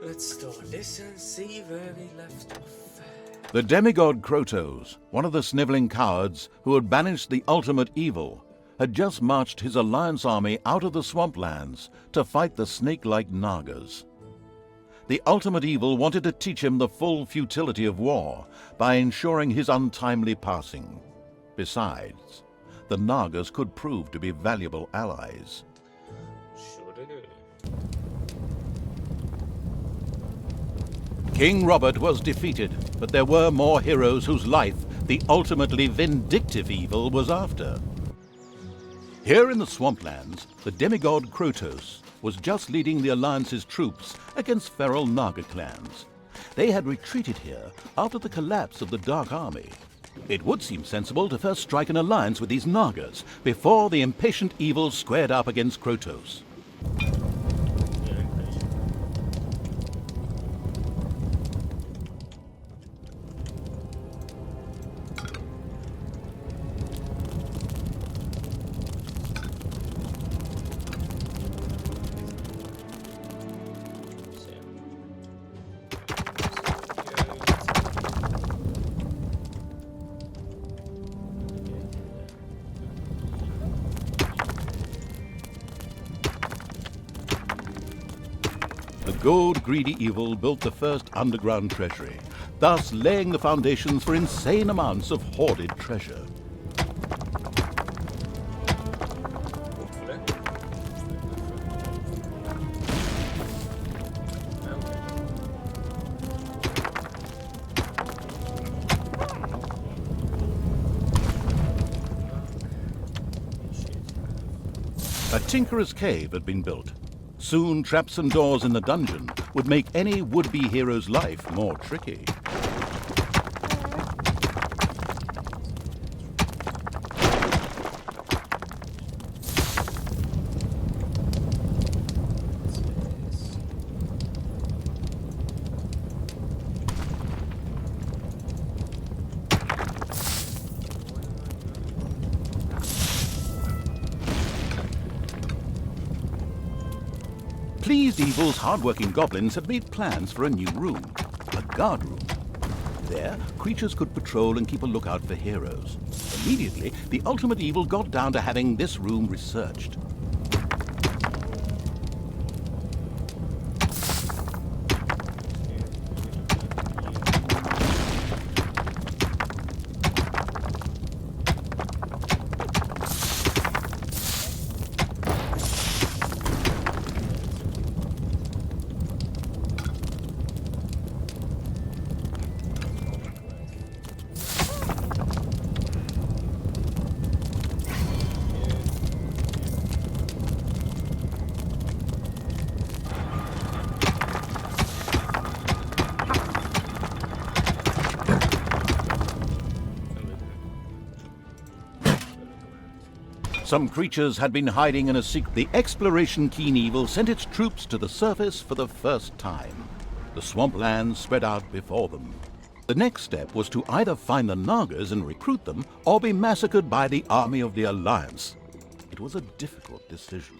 Let's start this and see where we left off. The demigod Krotos, one of the sniveling cowards who had banished the ultimate evil, had just marched his alliance army out of the swamplands to fight the snake-like Nagas. The ultimate evil wanted to teach him the full futility of war by ensuring his untimely passing. Besides, the Nagas could prove to be valuable allies. Sure they do. King Robert was defeated, but there were more heroes whose life the ultimately vindictive evil was after. Here in the swamplands, the demigod Krotos was just leading the Alliance's troops against feral Naga clans. They had retreated here after the collapse of the Dark Army. It would seem sensible to first strike an alliance with these Nagas before the impatient evils squared up against Krotos. The gold-greedy evil built the first underground treasury, thus laying the foundations for insane amounts of hoarded treasure. A tinkerer's cave had been built. Soon, traps and doors in the dungeon would make any would-be hero's life more tricky. Pleased Evil's hard-working goblins had made plans for a new room, a guard room. There, creatures could patrol and keep a lookout for heroes. Immediately, the ultimate evil got down to having this room researched. Some creatures had been hiding in a secret. The exploration-keen evil sent its troops to the surface for the first time. The swamplands spread out before them. The next step was to either find the Nagas and recruit them, or be massacred by the army of the Alliance. It was a difficult decision.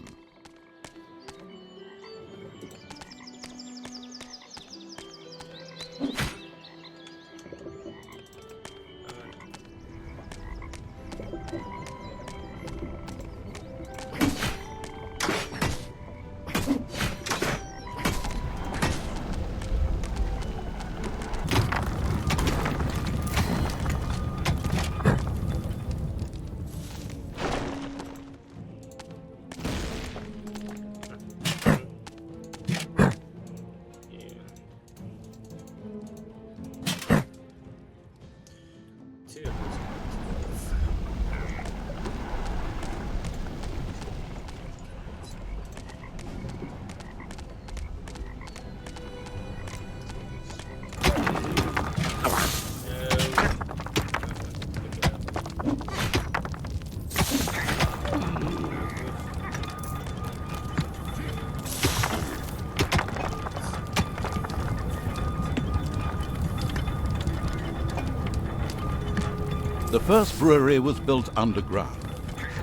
The first brewery was built underground.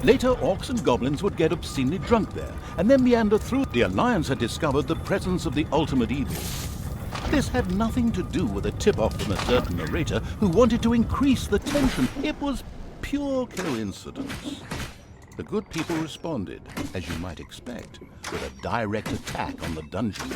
Later, orcs and goblins would get obscenely drunk there, and then meander through. The Alliance had discovered the presence of the ultimate evil. This had nothing to do with a tip-off from a certain narrator who wanted to increase the tension. It was pure coincidence. The good people responded, as you might expect, with a direct attack on the dungeon.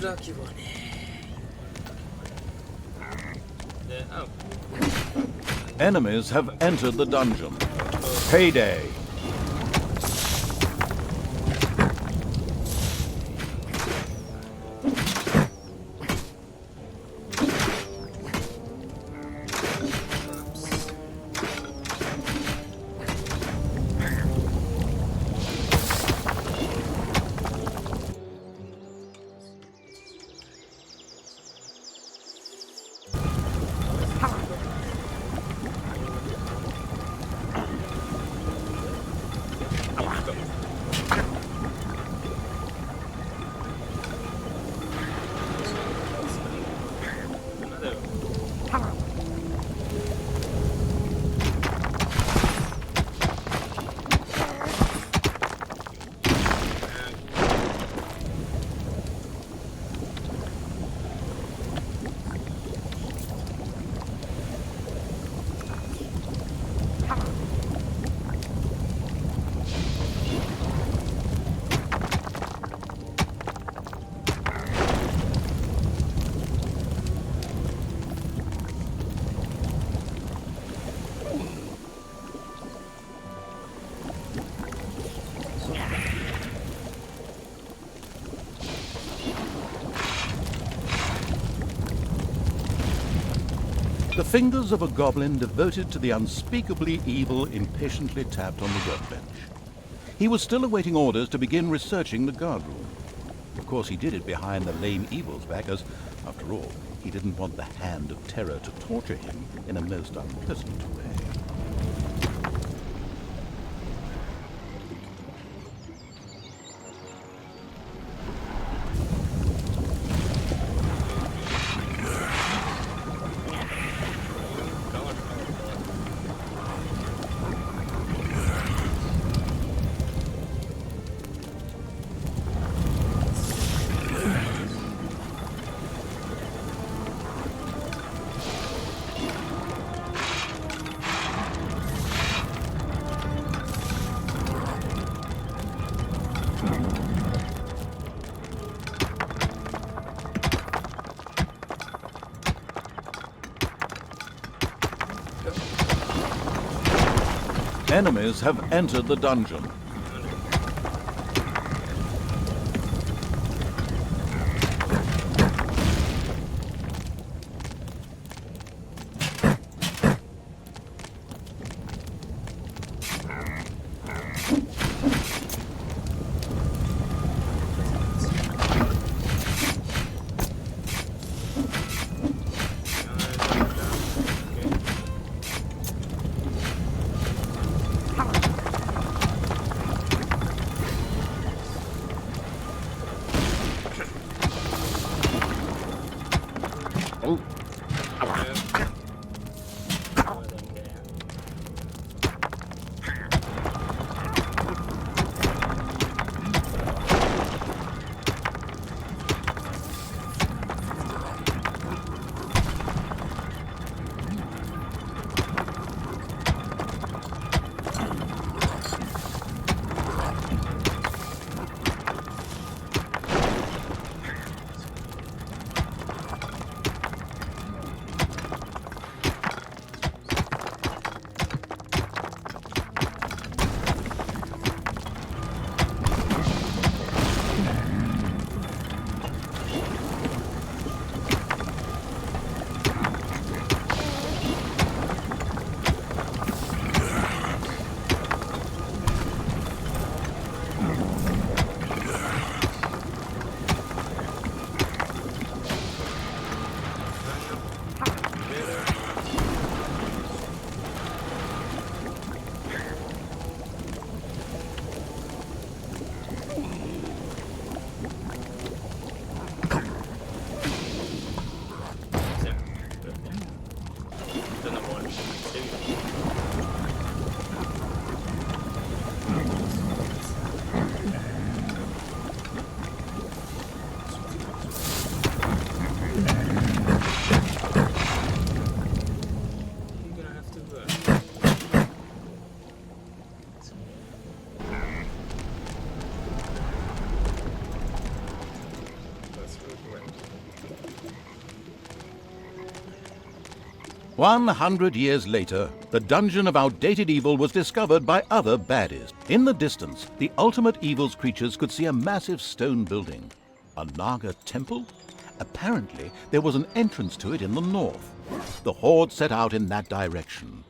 Lucky one. Oh. Enemies have entered the dungeon. Payday. The fingers of a goblin devoted to the unspeakably evil impatiently tapped on the workbench. He was still awaiting orders to begin researching the guard room. Of course, he did it behind the lame evil's back, as, after all, he didn't want the hand of terror to torture him in a most unpleasant way. Enemies have entered the dungeon. 100 years later, the dungeon of outdated evil was discovered by other baddies. In the distance, the ultimate evil's creatures could see a massive stone building. A Naga temple? Apparently, there was an entrance to it in the north. The Horde set out in that direction.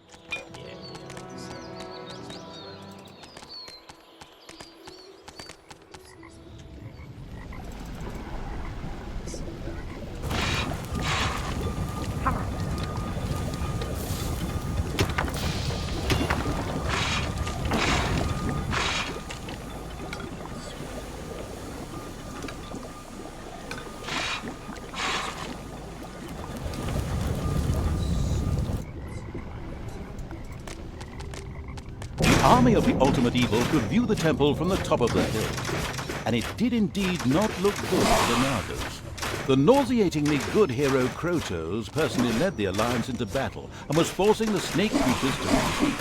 The army of the ultimate evil could view the temple from the top of the hill, and it did indeed not look good for the Nagas. The nauseatingly good hero Krotos personally led the Alliance into battle and was forcing the snake creatures to retreat.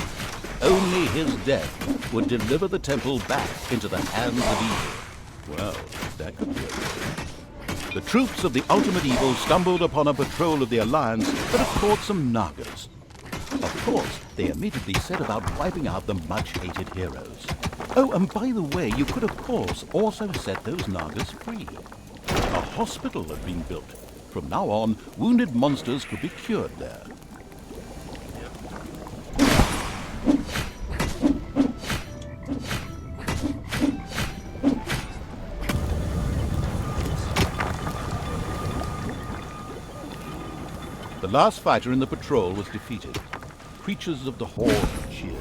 Only his death would deliver the temple back into the hands of evil. Well, that could be okay. The troops of the ultimate evil stumbled upon a patrol of the Alliance that had caught some Nagas. Of course, they immediately set about wiping out the much-hated heroes. Oh, and by the way, you could of course also set those Nagas free. A hospital had been built. From now on, wounded monsters could be cured there. The last fighter in the patrol was defeated. Creatures of the Horde cheered.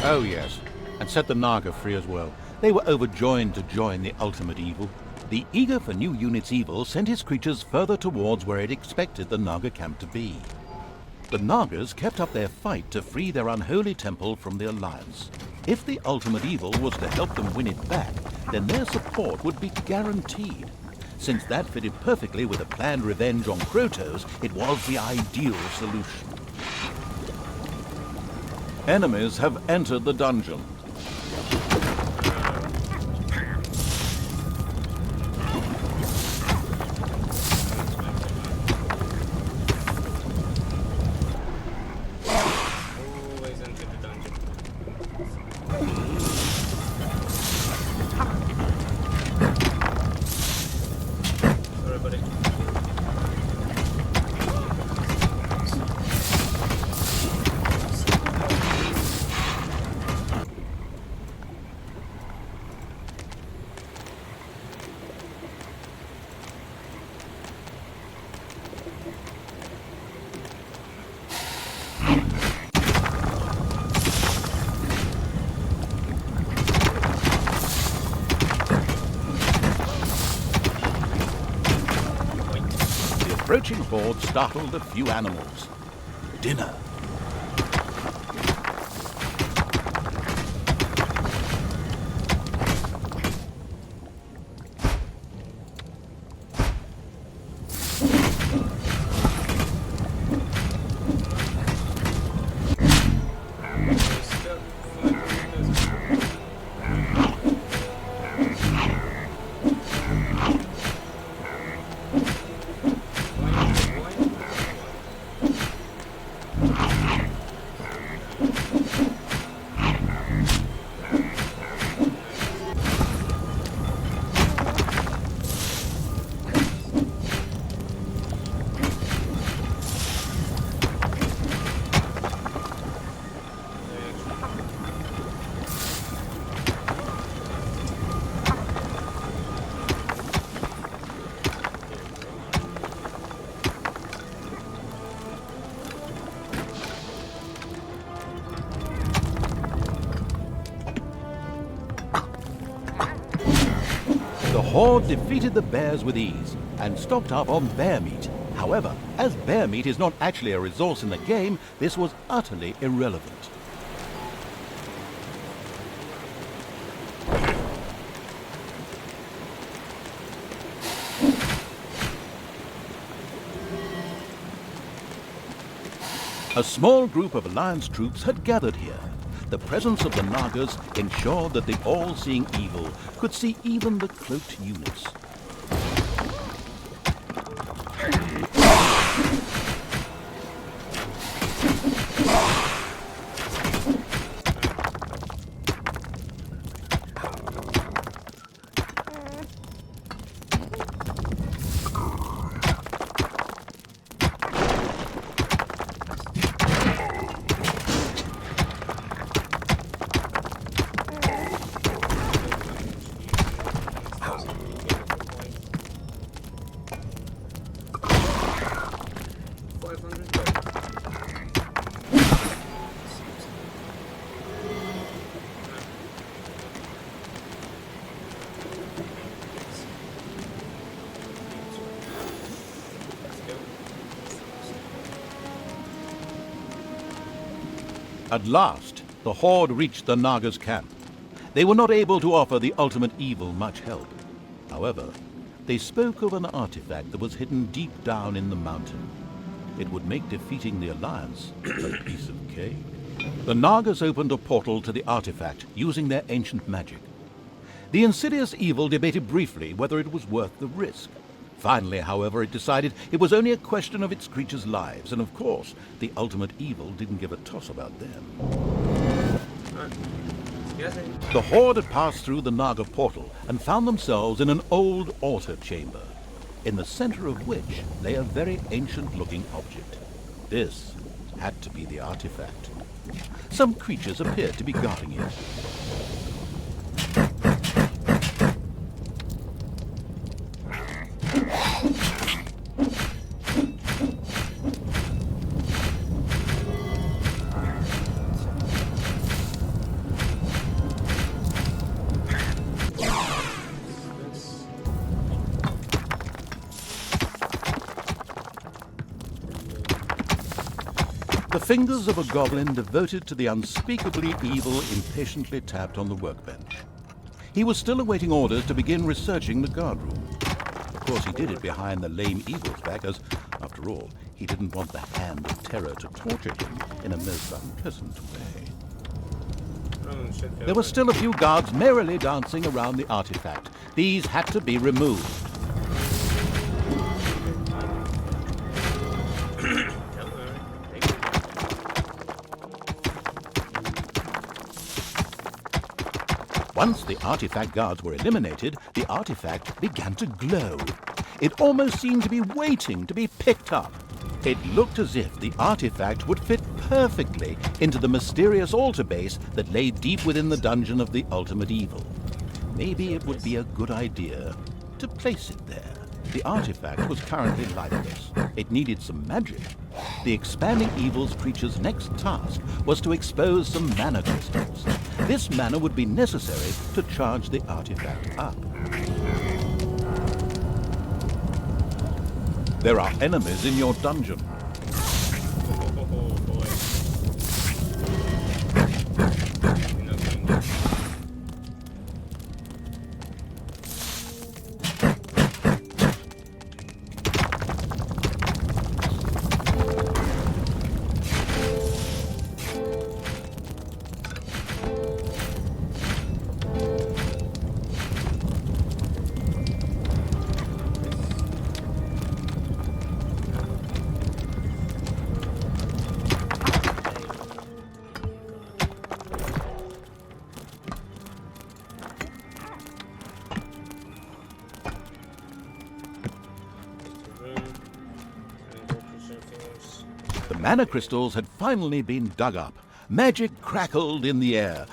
Oh yes, and set the Naga free as well. They were overjoyed to join the ultimate evil. The eager for new units evil sent his creatures further towards where it expected the Naga camp to be. The Nagas kept up their fight to free their unholy temple from the Alliance. If the ultimate evil was to help them win it back, then their support would be guaranteed. Since that fitted perfectly with a planned revenge on Krotos, it was the ideal solution. Enemies have entered the dungeon. Always enter the dungeon. Sorry, buddy. The approaching horde startled a few animals. Dinner. The Horde defeated the bears with ease and stocked up on bear meat. However, as bear meat is not actually a resource in the game, this was utterly irrelevant. A small group of Alliance troops had gathered here. The presence of the Nagas ensured that the all-seeing evil could see even the cloaked units. At last, the Horde reached the Nagas' camp. They were not able to offer the ultimate evil much help. However, they spoke of an artifact that was hidden deep down in the mountain. It would make defeating the Alliance a piece of cake. The Nagas opened a portal to the artifact using their ancient magic. The insidious evil debated briefly whether it was worth the risk. Finally, however, it decided it was only a question of its creatures' lives, and of course, the ultimate evil didn't give a toss about them. The Horde had passed through the Naga portal and found themselves in an old altar chamber, in the center of which lay a very ancient-looking object. This had to be the artifact. Some creatures appeared to be guarding it. The fingers of a goblin devoted to the unspeakably evil impatiently tapped on the workbench. He was still awaiting orders to begin researching the guard room. Of course, he did it behind the lame evil's back, as, after all, he didn't want the Hand of Terror to torture him in a most unpleasant way. There were still a few guards merrily dancing around the artifact. These had to be removed. Once the artifact guards were eliminated, the artifact began to glow. It almost seemed to be waiting to be picked up. It looked as if the artifact would fit perfectly into the mysterious altar base that lay deep within the dungeon of the ultimate evil. Maybe it would be a good idea to place it there. The artifact was currently lifeless. It needed some magic. The expanding evil's creature's next task was to expose some mana crystals. This mana would be necessary to charge the artifact up. There are enemies in your dungeon. The mana crystals had finally been dug up. Magic crackled in the air.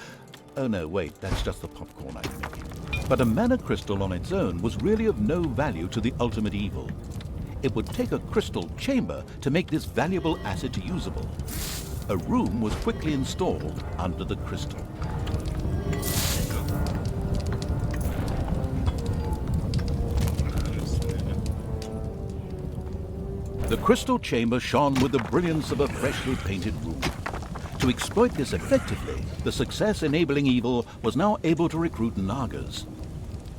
Oh no, wait, that's just the popcorn I'm making. But a mana crystal on its own was really of no value to the ultimate evil. It would take a crystal chamber to make this valuable asset usable. A room was quickly installed under the crystal. The crystal chamber shone with the brilliance of a freshly painted room. To exploit this effectively, the success-enabling evil was now able to recruit Nagas.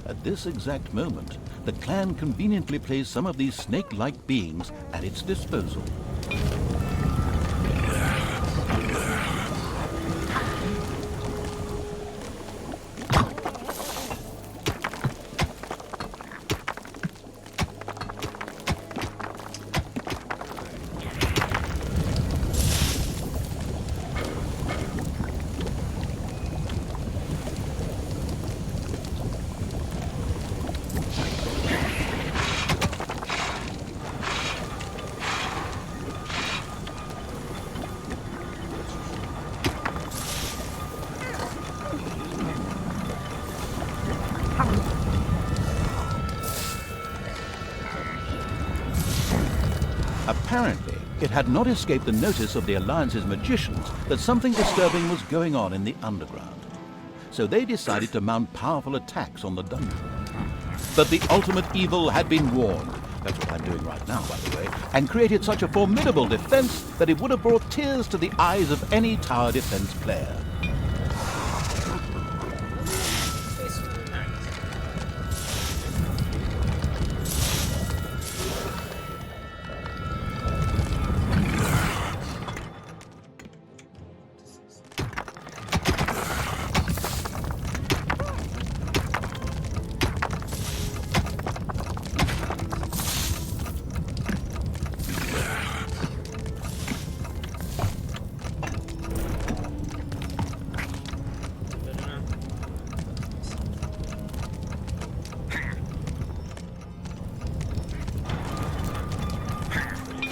At this exact moment, the clan conveniently placed some of these snake-like beings at its disposal. Apparently, it had not escaped the notice of the Alliance's magicians that something disturbing was going on in the underground. So they decided to mount powerful attacks on the dungeon. But the ultimate evil had been warned. that's what I'm doing right now, by the way, and created such a formidable defense that it would have brought tears to the eyes of any tower defense player.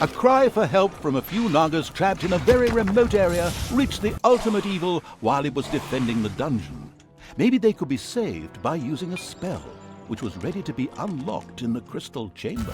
A cry for help from a few Nagas trapped in a very remote area reached the ultimate evil while it was defending the dungeon. Maybe they could be saved by using a spell, which was ready to be unlocked in the crystal chamber.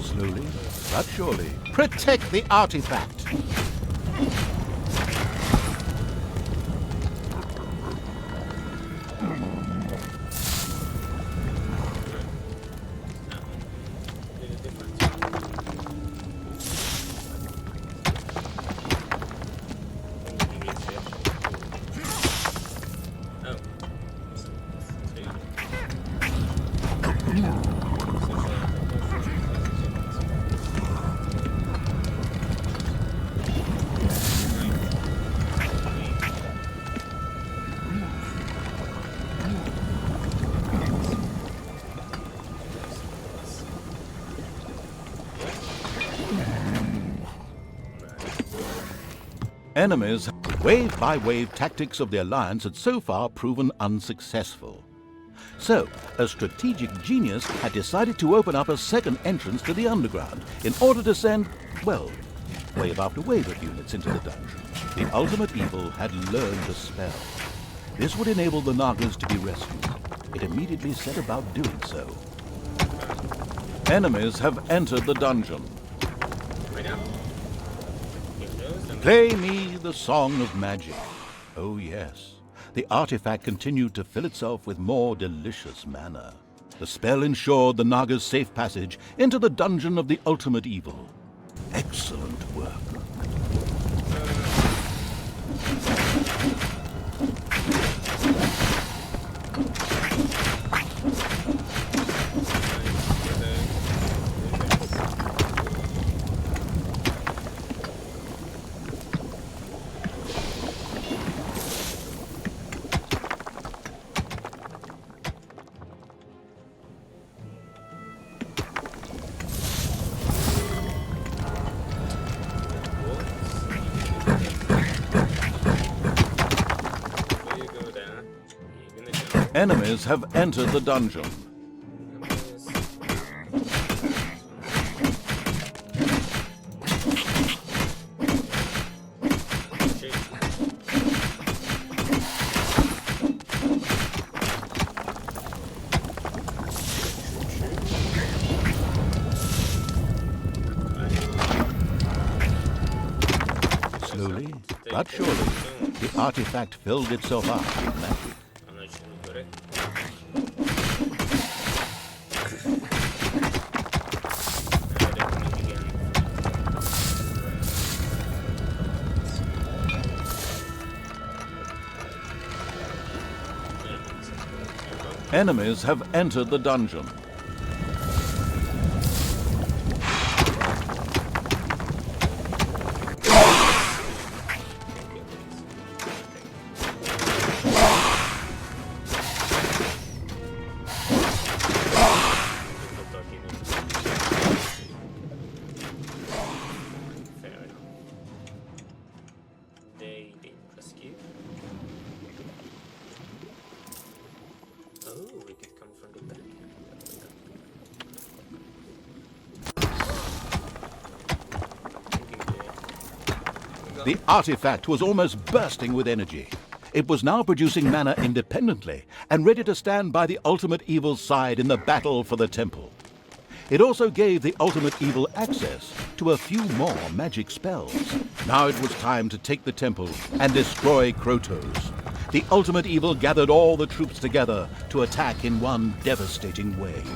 Slowly, but surely, protect the artifact. Enemies, wave-by-wave tactics of the Alliance had so far proven unsuccessful. So, a strategic genius had decided to open up a second entrance to the underground in order to send, well, wave after wave of units into the dungeon. The ultimate evil had learned a spell. This would enable the Nagas to be rescued. It immediately set about doing so. Enemies have entered the dungeon. Play me the song of magic. Oh yes, the artifact continued to fill itself with more delicious mana. The spell ensured the Naga's safe passage into the dungeon of the ultimate evil. Excellent work. Enemies have entered the dungeon. Slowly, but surely, the artifact filled itself up with magic. Enemies have entered the dungeon. The artifact was almost bursting with energy. It was now producing mana independently and ready to stand by the ultimate evil's side in the battle for the temple. It also gave the ultimate evil access to a few more magic spells. Now it was time to take the temple and destroy Krotos. The ultimate evil gathered all the troops together to attack in one devastating wave.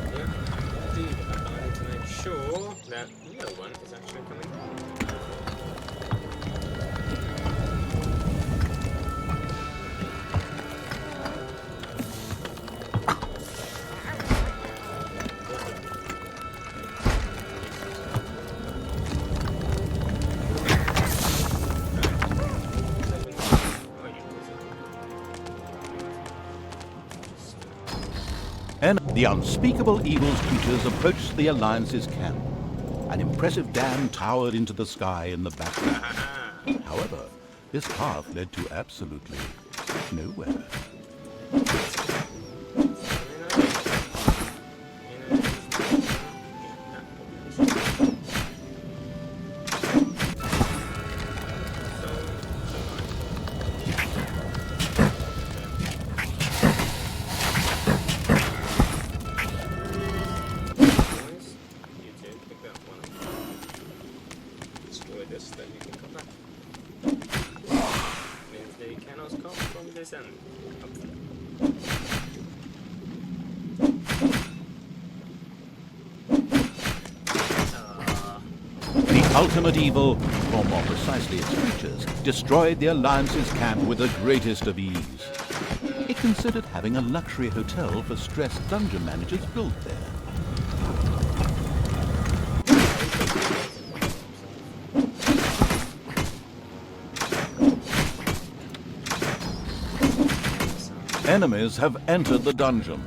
I need to make sure that no one is actually coming. And the unspeakable evil's creatures approached the Alliance's camp. An impressive dam towered into the sky in the background. However, this path led to absolutely nowhere. Then you can come back. Means they cannot come from this end. The ultimate evil, or more precisely its creatures, destroyed the Alliance's camp with the greatest of ease. It considered having a luxury hotel for stressed dungeon managers built there. Enemies have entered the dungeon.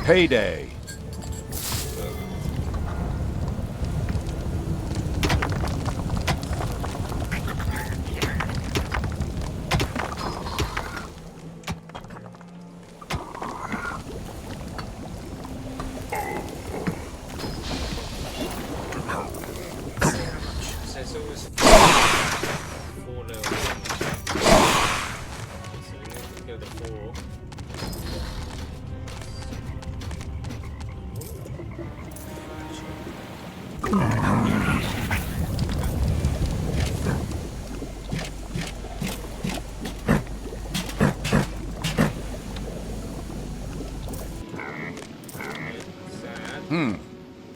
Payday. There's always 4 levels. So you need to go to 4.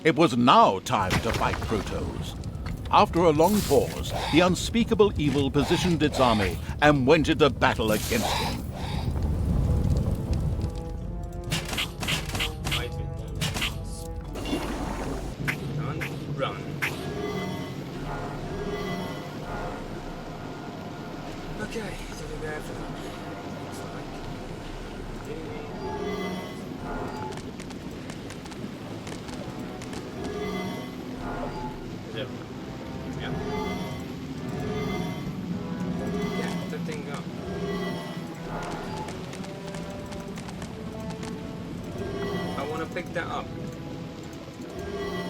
It was now time to fight Krotos. After a long pause, the unspeakable evil positioned its army and went into battle against him. Run. Okay, so we go after them. Looks like. Is it? Yeah. Get the thing up. that up.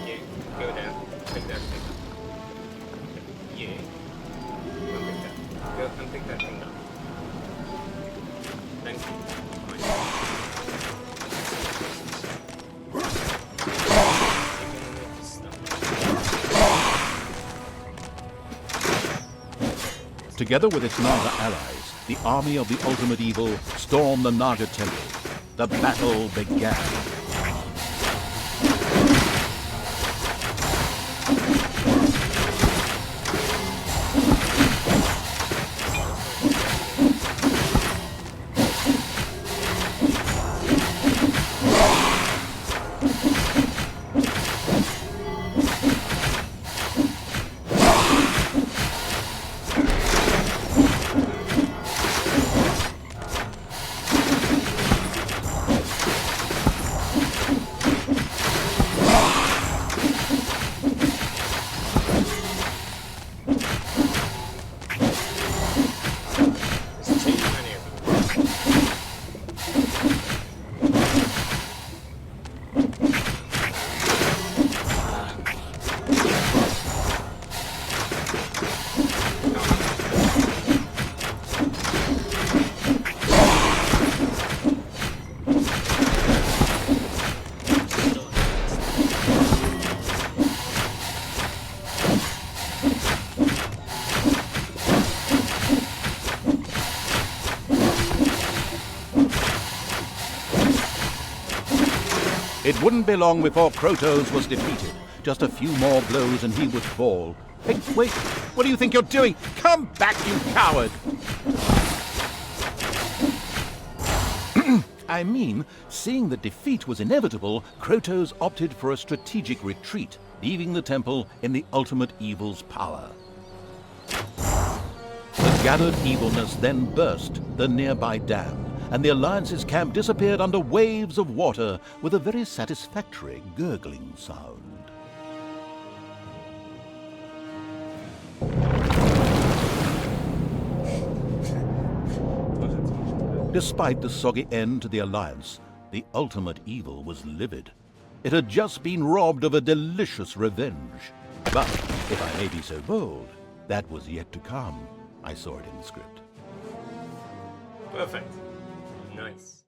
Yeah, go down. Pick that thing up. Yeah. Unpick that. Go unpick that thing up. Thank you. Together with its Naga allies, the army of the ultimate evil stormed the Naga temple. The battle began. It wouldn't be long before Krotos was defeated. Just a few more blows and he would fall. Hey, wait! What do you think you're doing? Come back, you coward! I mean, seeing that defeat was inevitable, Krotos opted for a strategic retreat, leaving the temple in the ultimate evil's power. The gathered evilness then burst the nearby dam, and the Alliance's camp disappeared under waves of water with a very satisfactory gurgling sound. Despite the soggy end to the Alliance, the ultimate evil was livid. It had just been robbed of a delicious revenge. But, if I may be so bold, that was yet to come. I saw it in the script. Perfect. Nice.